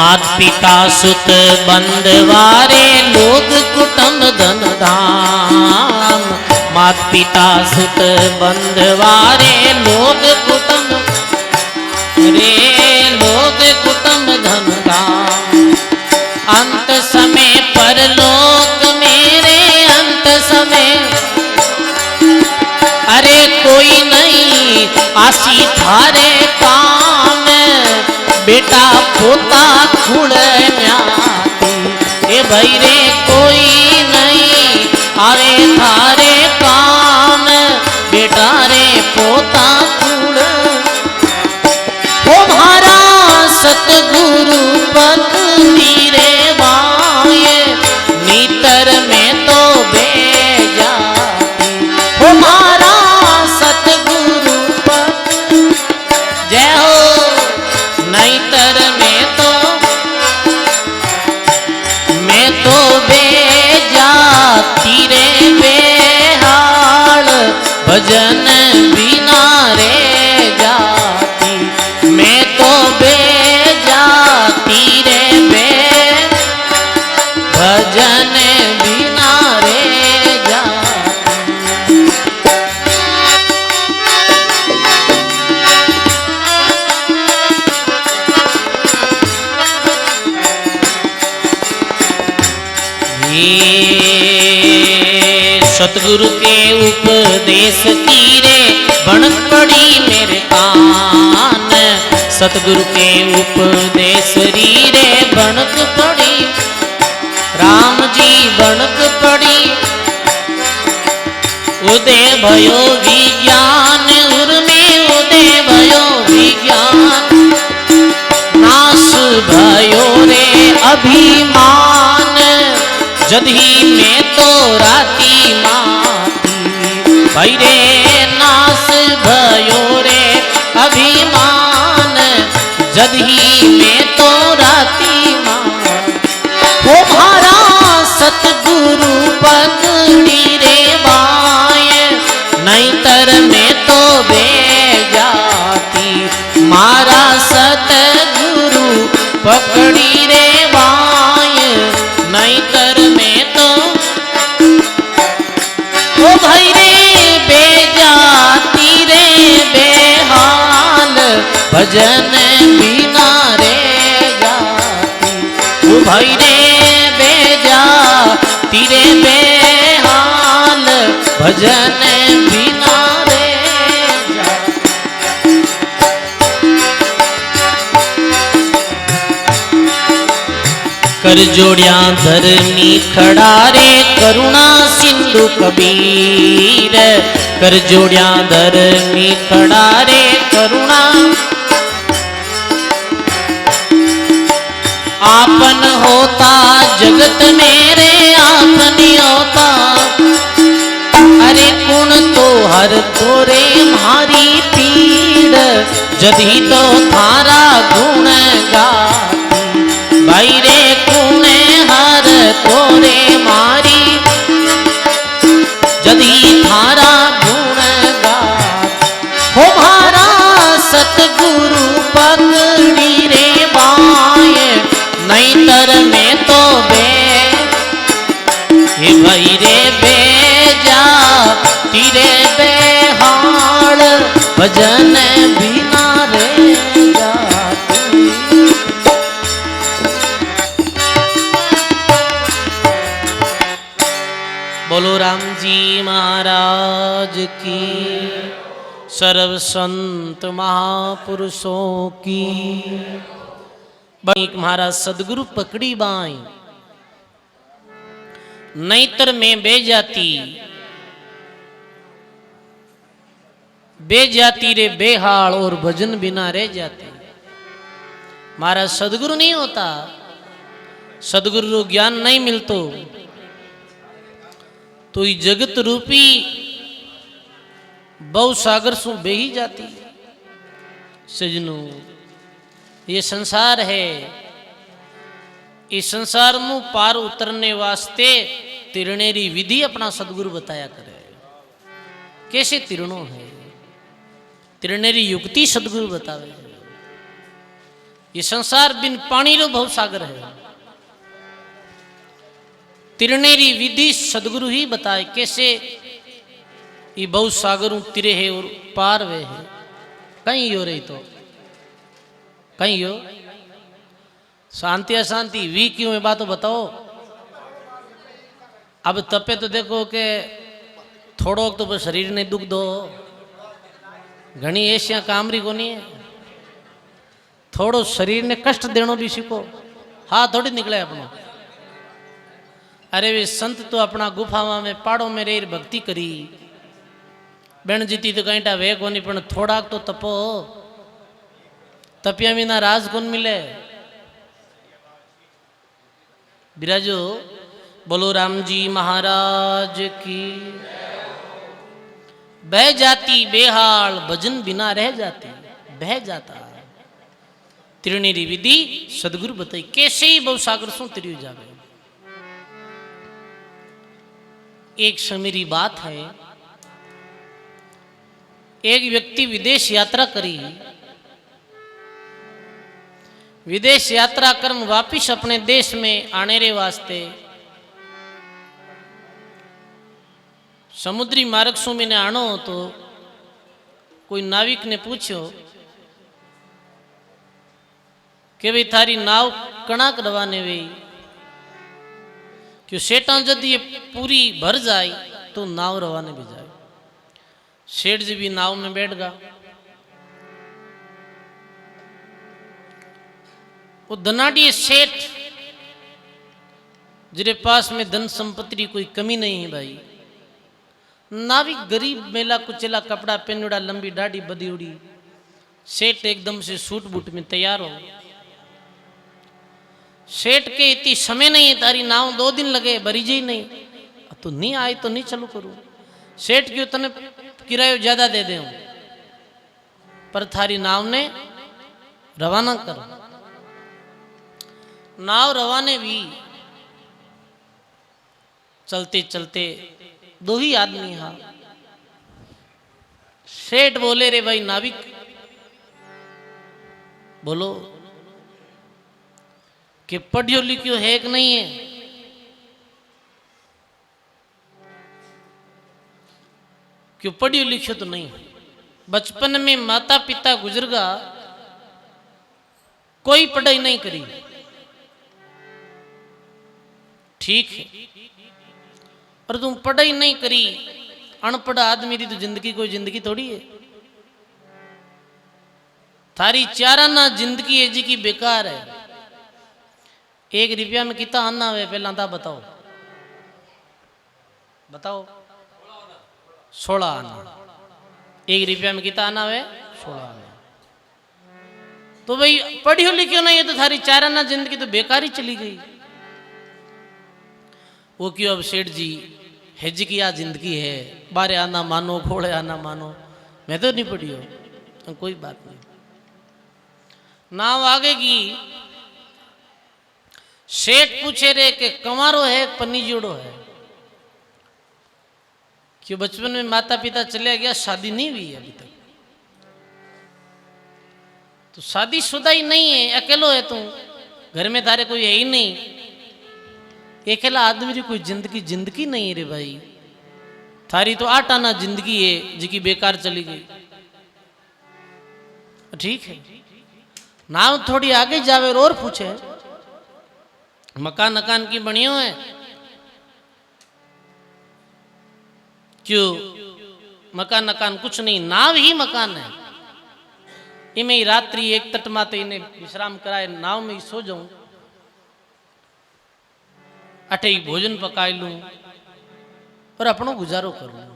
मात पिता सुत बंधवारे लोग कुटुंब धन धाम। मात पिता सुत बंधवारे लोग कुटुंब रे लोग कुटुंब धन धाम। अंत समय परलोक मेरे अंत समय अरे कोई नहीं आसी थारे काम। बेटा पोता खुड़ न्याती ए भाई रे कोई नहीं आवे थारे काम। बेटा रे पोता खुड़ तुम्हारा सतगुरु पकड़ी रे बाए नीतर में तो बेजाती। तुम्हारा सतगुरु जय हो नैतर में तो मैं तो बेजाती रे बेहाल भजन बिना रे जाती। मैं तो बेजाती रे बे भजन बिना रे जाती। सतगुरु के उपदेश की रे बनक पड़ी मेरे कान। सतगुरु के उपदेश री रे बनक पड़ी राम जी बनक पड़ी। उदय भयो विज्ञान उर में उदय भयो विज्ञान। नाश भयो रे अभिमान जदही में तो राती माती। भाई रे नाश भयो रे अभिमान जदही में तो राती माती। तुम्हारा सतगुरु पकड़ी रे बाए नैतर में तो बेजाती। मारा सतगुरु पकड़ी रे बाए नैतर में तो ओ भाई रे बेजाती रे बेहाल भजन बिना रे जाती। ओ भाई रे बेजाती रे बेहाल भजन बिना रे जाती। कर जोड़िया धरनी खड़ा रे करुणा सिंधु कबीर। कर जोड़िया धरनी खड़ा रे करुणा आपन होता जगत मेरे आपनी होता। अरे कुण तो हर तोरे मारी पीड़ जदी तो थारा गुण गाती। भाई रे कुने हर तोरे मारी जदी थारा गुण गाती। तुम्हारा सतगुरु पकड़ी रे बाए नैतर में तो बे हे भाई रे बेजा तीरे बेहाल भजन बिना रे जाती। बोलो राम जी महाराज की सर्व संत महापुरुषों की। बणिक महाराज सदगुरु पकड़ी बाई नैतर में बेजाती रे बेहाल और भजन बिना रह जाती। महाराज सदगुरु नहीं होता, सदगुरु ज्ञान नहीं मिलतो तो ये जगत रूपी बहु सागर सु बेही जाती। सजनो ये संसार है, इस संसार में पार उतरने वास्ते तिरनेरी विधि अपना सदगुरु बताया करे। कैसे तिरणो है, तिरनेरी युक्ति सदगुरु बतावे। ये संसार बिन पानी रो भव सागर है। तिरनेरी विधि सदगुरु ही बताए कैसे ये बहु सागरों तिरे है और पार वे है। कहीं हो रही तो कहीं हो शांति अशांति वी क्यों है बात बताओ। अब तपे तो देखो के थोड़ो तो बस शरीर ने दुख दो घनी एशिया कामरी को नहीं है। थोड़ो शरीर ने कष्ट देनो भी सीखो हाथ थोड़ी निकले अपनो। अरे वे संत तो अपना गुफावा में पहाड़ों में रही भक्ति करी बेण जीती तो कहीं वे कोनी पण थोड़ा तो तपो तपिया बिना राज कौन मिले। बिराजो बोलो राम जी महाराज की। बह जाती बेहाल भजन बिना रह जाती बह जाता। तिरनेरी विधि सदगुरु बताई कैसे ही बहु सागर सो तिरियो जावे। एक समीरी बात है एक व्यक्ति विदेश यात्रा करी। विदेश यात्रा करन वापिस अपने देश में आने रे वास्ते समुद्री मार्ग सु मैंने आनो तो कोई नाविक ने पूछो कि भाई थारी नाव कणाक रवाने वे क्यों सेठा यदि ये पूरी भर जाए तो नाव रवाने भी जाए। सेठ जी भी नाव में बैठ गया। वो धनाढ़ी सेठ जिरे पास में धन संपत्ति कोई कमी नहीं है भाई। नाविक गरीब मेला कुचेला कपड़ा पहनुड़ा लंबी दाढ़ी बदी उड़ी। सेठ एकदम से सूट बूट में तैयार हो। सेठ के इतनी समय नहीं है तारी नाव 2 दिन लगे भरी जी नहीं तो नहीं आए तो नहीं चालू करूं। सेठ क्यों तने किरायो ज्यादा दे दे पर थारी नाव ने रवाना करो। नाव रवाने भी चलते चलते 2 ही आदमी हा। सेठ बोले रे भाई नाविक बोलो कि पढ़ियो लिखियो है कि नहीं है। क्यों पढ़ियो लिखियो तो नहीं। बचपन में माता पिता गुजर गया कोई पढ़ाई नहीं करी ठीक है और तुम पढ़ाई नहीं करी अनपढ़ आदमी की तो जिंदगी कोई जिंदगी थोड़ी है। थारी चाराना जिंदगी है जी की बेकार है। 1 रुपया में कितना आना है पहला था बताओ बताओ 16 आना। 1 रुपया में कितना आना है 16 आना। तो भाई पढ़ियो लिखियो नहीं है तो थारी चाराना जिंदगी तो बेकार ही चली गई। वो क्यों अब सेठ जी हेज की आ जिंदगी है बारे आना मानो घोड़े आना मानो मैं तो नहीं पढ़ी हो कोई बात नहीं। नाव आगे की सेठ पूछे रे कि कंवारो है पन्नी जोड़ो है। क्यों बचपन में माता पिता चले गया शादी नहीं हुई अभी तक तो शादी शुदा ही नहीं है अकेलो है तू घर में तारे कोई है ही नहीं। अकेला आदमी की कोई जिंदगी नहीं रे भाई। थारी तो 8 आना जिंदगी है जिकी बेकार चली गई। ठीक है नाव थोड़ी आगे जावे और पूछे मकान नकान की बनियो है। क्यों मकान नकान कुछ नहीं नाव ही मकान है। इमें ही रात्रि एक तट माते इन्हें विश्राम कराए नाव में ही सो जाऊं अटे ही भोजन पकाई लूं और अपनो गुजारो कर लूं।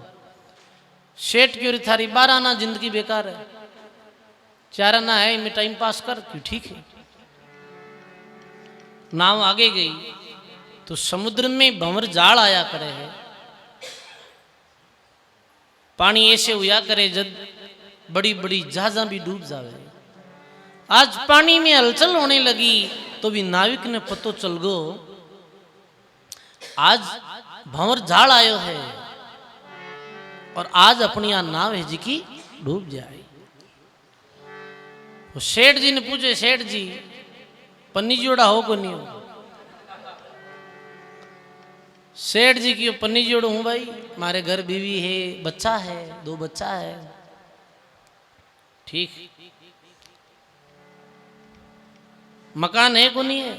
सेठ की थारी 12 आना जिंदगी बेकार है 4 आना है इनमें टाइम पास कर क्यों ठीक है। नाव आगे गई तो समुद्र में भंवर जाल आया करे है। पानी ऐसे हुआ करे जब बड़ी बड़ी जहाजा भी डूब जावे। आज पानी में हलचल होने लगी तो भी नाविक ने पतो चल गो आज भंवर झाड़ आयो है और आज अपनी आ नाव है जी की डूब जाए। वो सेठ जी ने पूछे, सेठ जी पन्नी जोड़ा हो को नहीं हो? सेठ जी की पन्नी जोड़ हूं भाई, हमारे घर बीवी है, बच्चा है, 2 बच्चा है। ठीक, मकान है को नहीं है?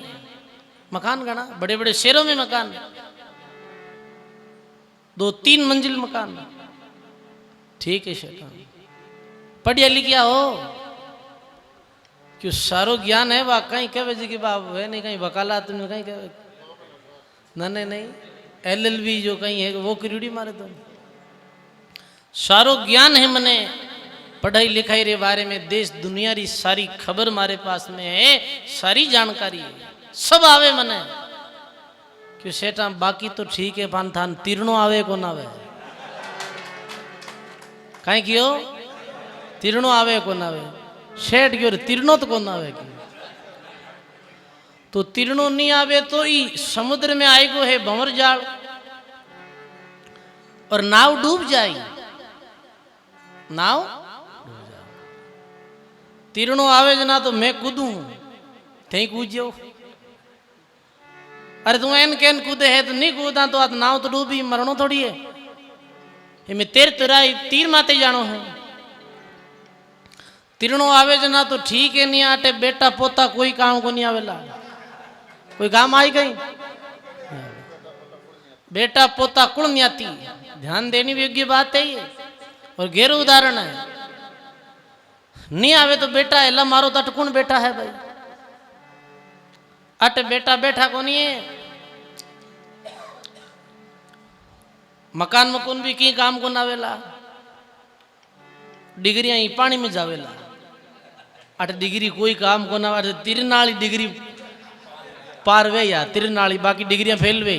मकान गणा बड़े बड़े शहरों में मकान, 2-3 मंजिल मकान। ठीक है शैतान, पढ़िया लिखिया हो, क्यों सारो ज्ञान है वह कहीं कहे जी की बाप है नहीं, कहीं वकालत में कहीं कहे नहीं LLB जो कहीं है वो करीडी मारे तो सारो ज्ञान है मने, पढ़ाई लिखाई रे बारे में देश दुनिया री सारी खबर मारे पास में है, सारी जानकारी है, सब आवे मने। क्यों सेठा बाकी तो ठीक है, पान थान तीर्णो आवे को ना आवे, कहीं क्यों तीर्णो आवे को ना आवे? सेठ क्यों तीर्णो तो कौन आवे की? तो तीर्णो नहीं आवे तो ई समुद्र में आएगो है भंवर जाल और नाव डूब जाए, नाव तीर्णो आवे जना तो मैं कूदू थे कूद जाओ। अरे तू एन कैन कूदे है तो नहीं कूदा तो आज नाव तो डूबी, मरणो थोड़ी है। ये मैं तेर तुराई तीर माते जानो है। तीर्णो आवे जना तो ठीक है, नहीं आटे बेटा पोता कोई काम को नहीं आवेला, कोई काम आई गई बेटा पोता कुल नहीं आती, ध्यान देने योग्य बात है ये, और गैर उदाहरण है। नहीं आवे तो बेटा एला मारो तो अटकुण बेटा है भाई, अट बेटा बैठा को नहीं है। मकान में कौन भी की काम को नावेला, डिग्रियां ही पानी में जावेला, अट डिग्री कोई काम को ना, तिरनाली डिग्री पार वे या तिरनाली, बाकी डिग्रियां फेल वे।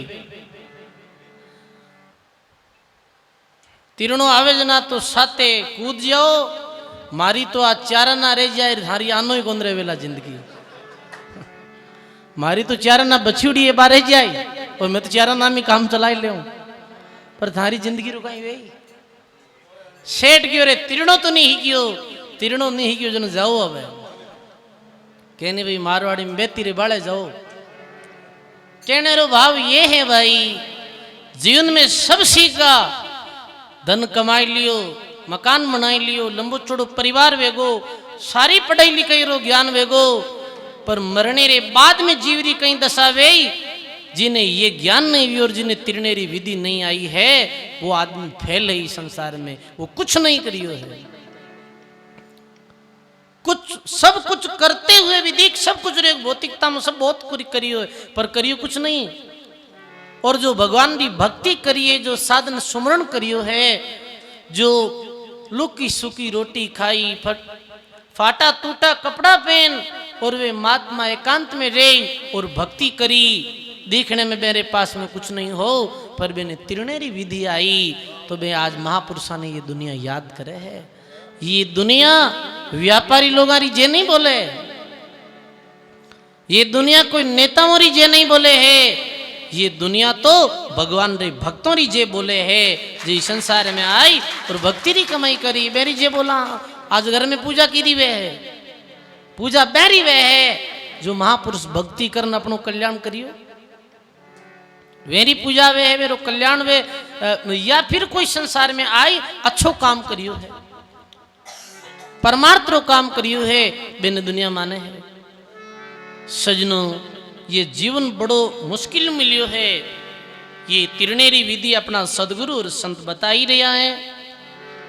तीर्णो आवे जना तो साते कूद जाओ, मारी तो आज चारा ना रह जाए, थारी आनो ही गोंदरे वेला जिंदगी। मारी तो चारा ना बछुड़ी है बारे जाए, और मैं तो चारा नाम ही काम चलाई ले, पर थारी जिंदगी रुकाई वे। सेठ क्यों रे तीर्णो तो नहीं ही क्यों, तीर्णो नहीं ही क्यों जन जाओ अब कहने भाई मारवाड़ी में बेती रे बाले जाओ। कहने रो भाव ये है भाई, जीवन में सब सीखा, धन कमाई लियो, मकान बनाई लियो, लंबो चौड़ो परिवार वेगो, सारी पढ़ाई लिखाई रो ज्ञान वेगो, पर मरने रे बाद में जीवरी कहीं दशा वे, जिन्हें ये ज्ञान नहीं हुई और जिन्हें तिरनेरी विधि नहीं आई है, वो आदमी फैल है इस संसार में, वो कुछ नहीं करियो है। कुछ सब कुछ करते हुए विधि सब कुछ रे भौतिकता में सब बहुत कुछ करियो है, पर करियो कुछ नहीं। और जो भगवान की भक्ति करिए, जो साधन सुमरण करियो है, जो लुकी सुकी रोटी खाई, फाटा टूटा कपड़ा पहन, और वे महात्मा एकांत में रहे और भक्ति करी, देखने में मेरे पास में कुछ नहीं हो, पर मैंने तिरनेरी विधि आई तो मैं आज महापुरुषा ने ये दुनिया याद करे है। ये दुनिया व्यापारी लोगों री जे नहीं बोले, ये दुनिया कोई नेताओं री जे नहीं बोले है, ये दुनिया तो भगवान रे भक्तों री जे बोले है, जो संसार में आई और भक्ति री कमाई करी। बेरी जे बोला आज घर में पूजा की दी वे है, पूजा बैरी वे है, जो महापुरुष भक्ति करन अपनो कल्याण करियो, वेरी पूजा वे है, वेरो कल्याण वे, या फिर कोई संसार में आई अच्छो काम करियो है, परमार्थ रो काम करियो है, बिन दुनिया माने है। सजनों ये जीवन बड़ो मुश्किल मिलियो है, ये तिरनेरी विधि अपना सदगुरु और संत बता ही रहा है।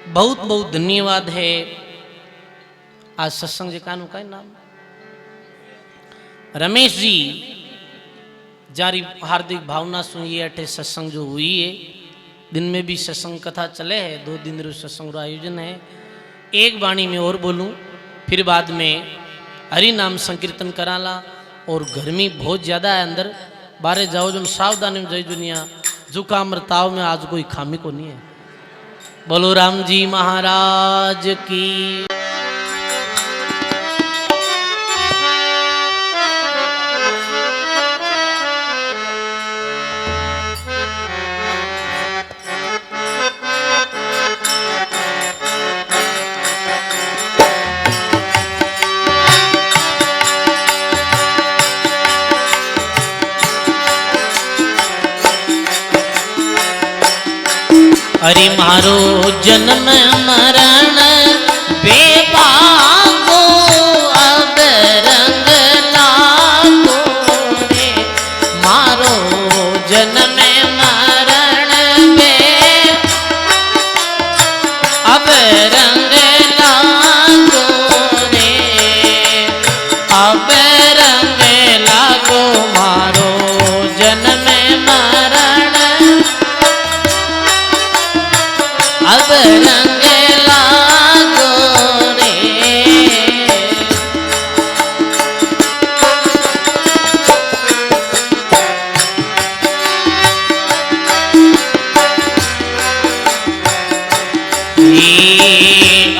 बहुत बहुत धन्यवाद है। आज सत्संग जे कानू का नाम रमेश जी जारी हार्दिक भावना सुनिए। अठे सत्संग जो हुई है, दिन में भी सत्संग कथा चले है, 2 दिन रो सत्संग रो आयोजन है। एक वाणी में और बोलूं, फिर बाद में हरि नाम संकीर्तन कराला, और गर्मी बहुत ज़्यादा है अंदर, बाहर जाओ जो सावधानी में जय दुनिया, जुकाम ताव में आज कोई खामी को नहीं है। बोलो राम जी महाराज की। अरे मारो जन्म मरण बेबागो अब रंग लागो रे मारो जन्म मरण बे अब रंग लागो रे अब रंग लागो मारो जन्म मरण अब रंग लागो रे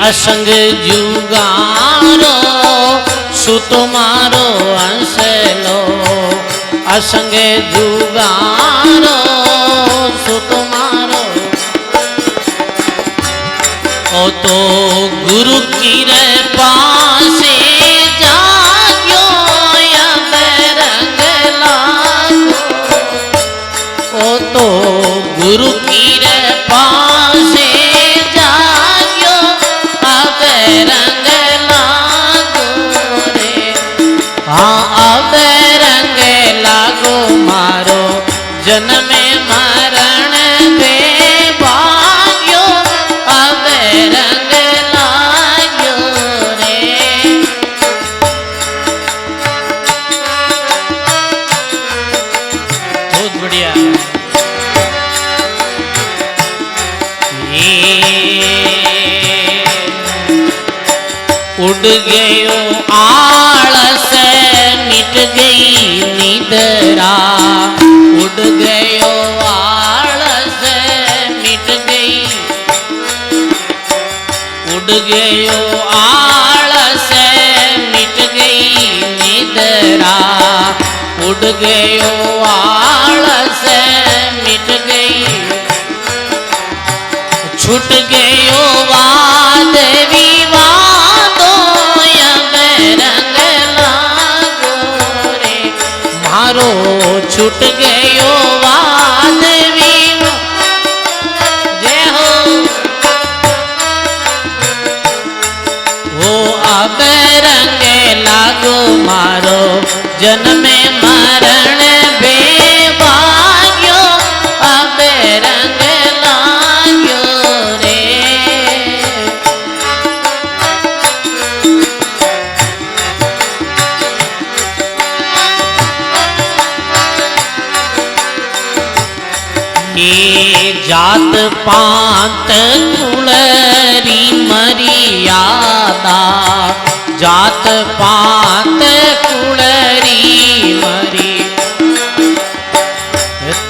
असंग जुगारो सुत मारो अंश लो असंग जुगारो सुत मारो ओ तो गुरु की पासे जाग्यो अब रंग लागो ओ तो गुरु की पासे जाग्यो अब रंग लागो रे हाँ अब रंग लागो मारो जन्म मरण बे भाग्यो अब रंग लाग्यो रे बहुत बढ़िया उड़ गयो आलस मिट गई निद्रा उड़ गयो आलस मिट गई उड़ गयो आलस मिट गई निद्रा उड़ गयो आलस मिट गई छूट गयो वाद विवादो अब रंग लागो रे मारो छूट गयो वाद विवाद जय हो अब रंग लागो मारो जन्म मरण बेभाग्यो अब रंग लाग्यो रे जात पात कुलरी मर्यादा जात पात कुलरी मरी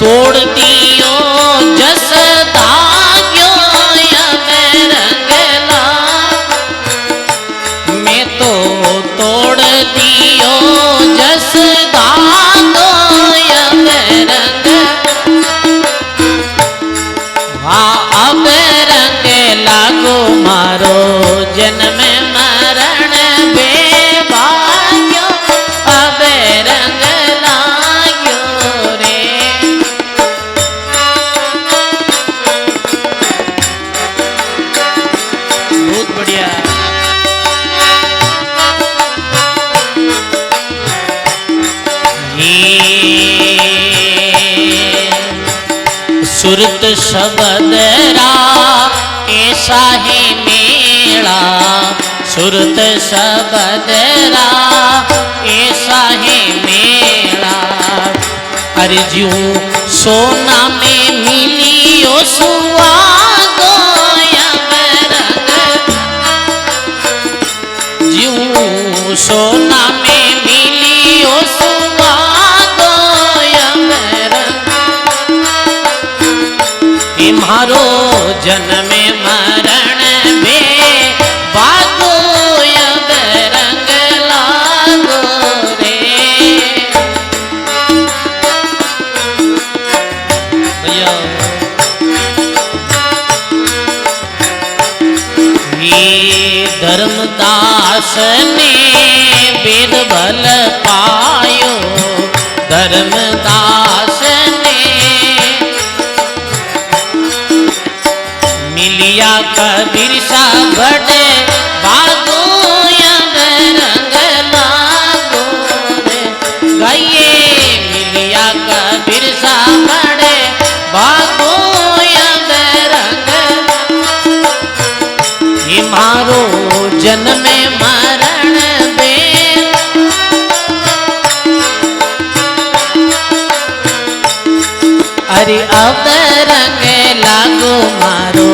तोड़ दियो जस दाग्यो अब रंग लागो मैं तो तोड़ दियो जस दागो अब रंग हाँ अब रंग लागो मारो जन्म मरण बेभाग्यो अब रंग लाग्यो रे बहुत बढ़िया सुरत शबदरा ऐसा है मेला सुरत शबदरा ऐसा है मेला अरे ज्यों सोना में मिलियो सुहागो अब रंग ज्यों सोना में मिलियो सुहागो अब रंग मारो जन्म मरण बे बागो अब रंग लागो रे भैया ये धर्मदास ने वेद बल पायो धर्मदास ने मिलिया कबीर सा बड़े बागो अब रंग लागो रे गाइए मिलिया कबीर सा बड़े बागो अब रंग ये मारो जन्म मरण बे अरे अब रंग लागो मारो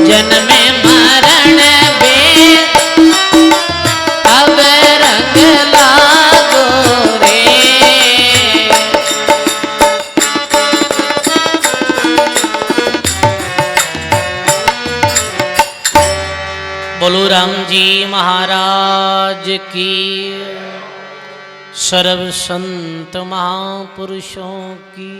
जन्म मरण बे अब रंग लागो रे बोलो राम जी महाराज की सर्व संत महापुरुषों की